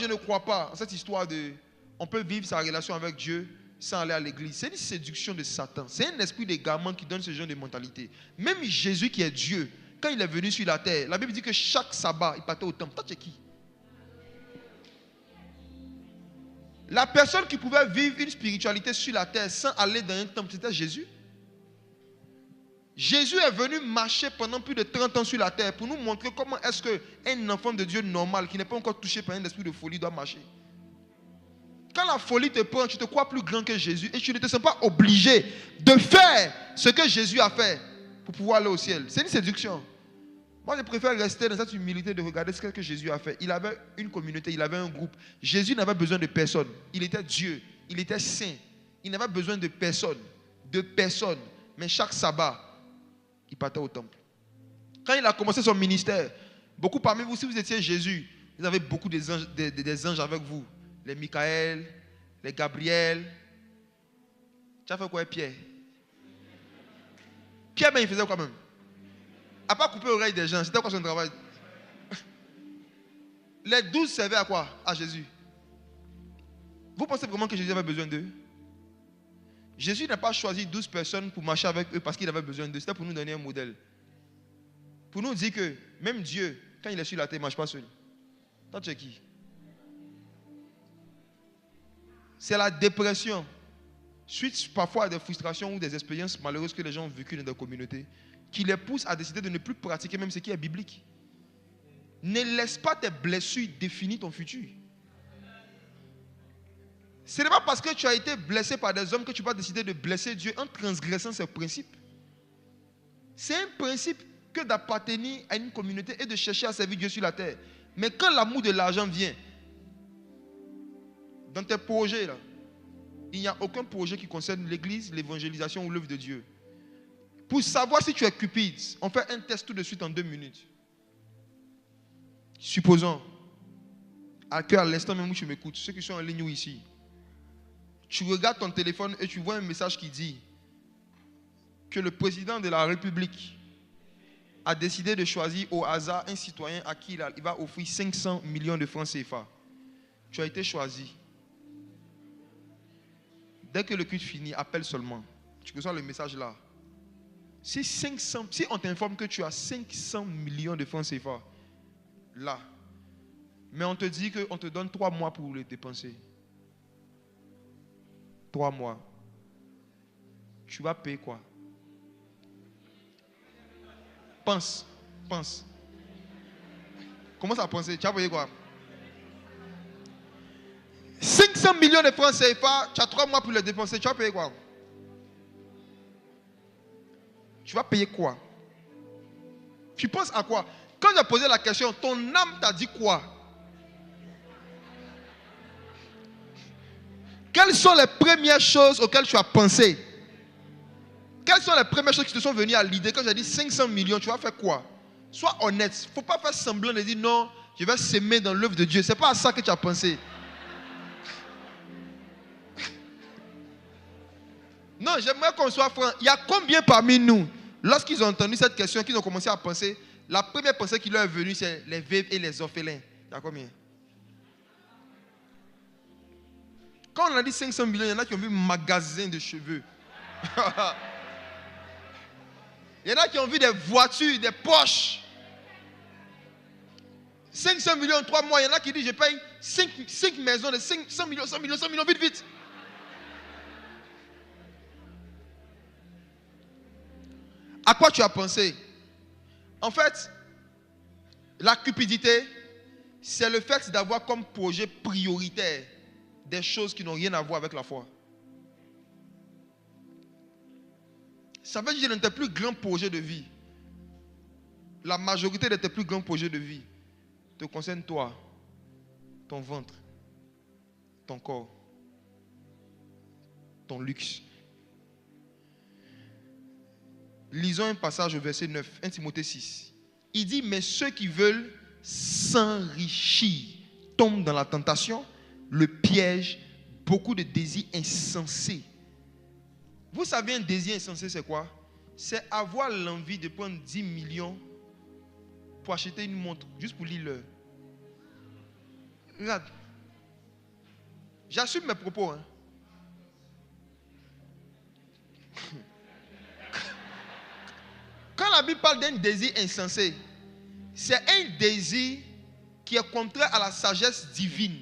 Je ne crois pas en cette histoire de on peut vivre sa relation avec Dieu sans aller à l'église. C'est une séduction de Satan. C'est un esprit d'égarement qui donne ce genre de mentalité. Même Jésus qui est Dieu, quand il est venu sur la terre, la Bible dit que chaque sabbat, il partait au temple. Toi, tu es qui? La personne qui pouvait vivre une spiritualité sur la terre sans aller dans un temple, c'était Jésus. Jésus est venu marcher pendant plus de 30 ans sur la terre pour nous montrer comment est-ce qu'un enfant de Dieu normal, qui n'est pas encore touché par un esprit de folie, doit marcher. Quand la folie te prend, tu te crois plus grand que Jésus et tu ne te sens pas obligé de faire ce que Jésus a fait pour pouvoir aller au ciel. C'est une séduction. Moi, je préfère rester dans cette humilité de regarder ce que Jésus a fait. Il avait une communauté, il avait un groupe. Jésus n'avait besoin de personne. Il était Dieu, il était saint. Il n'avait besoin de personne. Mais chaque sabbat, il partait au temple. Quand il a commencé son ministère, beaucoup parmi vous, si vous étiez Jésus, vous avez beaucoup des anges avec vous. Les Michael, les Gabriel. Tu as fait quoi, Pierre? Pierre, ben, il faisait quoi même? À part couper l'oreille des gens, c'était quoi son travail? Les 12 servaient à quoi? À Jésus. Vous pensez vraiment que Jésus avait besoin d'eux? Jésus n'a pas choisi 12 personnes pour marcher avec eux parce qu'il avait besoin d'eux. C'était pour nous donner un modèle. Pour nous dire que même Dieu, quand il est sur la terre, il ne marche pas seul. Toi, tu es qui? C'est la dépression, suite parfois à des frustrations ou des expériences malheureuses que les gens ont vécues dans des communautés, qui les pousse à décider de ne plus pratiquer même ce qui est biblique. Ne laisse pas tes blessures définir ton futur. Ce n'est pas parce que tu as été blessé par des hommes que tu vas décider de blesser Dieu en transgressant ces principes. C'est un principe que d'appartenir à une communauté et de chercher à servir Dieu sur la terre. Mais quand l'amour de l'argent vient, dans tes projets, là, il n'y a aucun projet qui concerne l'église, l'évangélisation ou l'œuvre de Dieu. Pour savoir si tu es cupide, on fait un test tout de suite en 2 minutes. Supposons, à l'instant même où tu m'écoutes, ceux qui sont en ligne ou ici, tu regardes ton téléphone et tu vois un message qui dit que le président de la République a décidé de choisir au hasard un citoyen à qui il va offrir 500 millions de francs CFA. Tu as été choisi. Dès que le culte finit, appelle seulement. Tu reçois le message là. Si on t'informe que tu as 500 millions de francs CFA, là, mais on te dit qu'on te donne 3 mois pour les dépenser. 3 mois. Tu vas payer quoi? Pense. Commence à penser. Tu vas payer quoi? 500 millions de francs CFA, tu as 3 mois pour les dépenser. Tu vas payer quoi? Tu vas payer quoi? Tu penses à quoi? Quand j'ai posé la question, ton âme t'a dit quoi? Quelles sont les premières choses auxquelles tu as pensé? Quelles sont les premières choses qui te sont venues à l'idée quand j'ai dit 500 millions, tu vas faire quoi? Sois honnête. Il ne faut pas faire semblant de dire non, je vais s'aimer dans l'œuvre de Dieu. Ce n'est pas à ça que tu as pensé. Non, j'aimerais qu'on soit franc. Il y a combien parmi nous, lorsqu'ils ont entendu cette question, qu'ils ont commencé à penser, la première pensée qui leur est venue, c'est les veuves et les orphelins. Il y a combien? Quand on a dit 500 millions, il y en a qui ont vu un magasin de cheveux. Il y en a qui ont vu des voitures, des Porsche. 500 millions en 3 mois, il y en a qui disent je paye 5 maisons de 100 millions, 100 millions, 100 millions, vite, vite. À quoi tu as pensé? En fait, la cupidité, c'est le fait d'avoir comme projet prioritaire des choses qui n'ont rien à voir avec la foi. Ça veut dire que dans tes plus grands projets de vie, la majorité de tes plus grands projets de vie te concernent toi, ton ventre, ton corps, ton luxe. Lisons un passage au verset 9, 1 Timothée 6. Il dit, mais ceux qui veulent s'enrichir tombent dans la tentation, le piège, beaucoup de désirs insensés. Vous savez, un désir insensé, c'est quoi? C'est avoir l'envie de prendre 10 millions pour acheter une montre, juste pour lire l'heure. Regarde, J'assume mes propos. Hein. Quand la Bible parle d'un désir insensé, c'est un désir qui est contraire à la sagesse divine.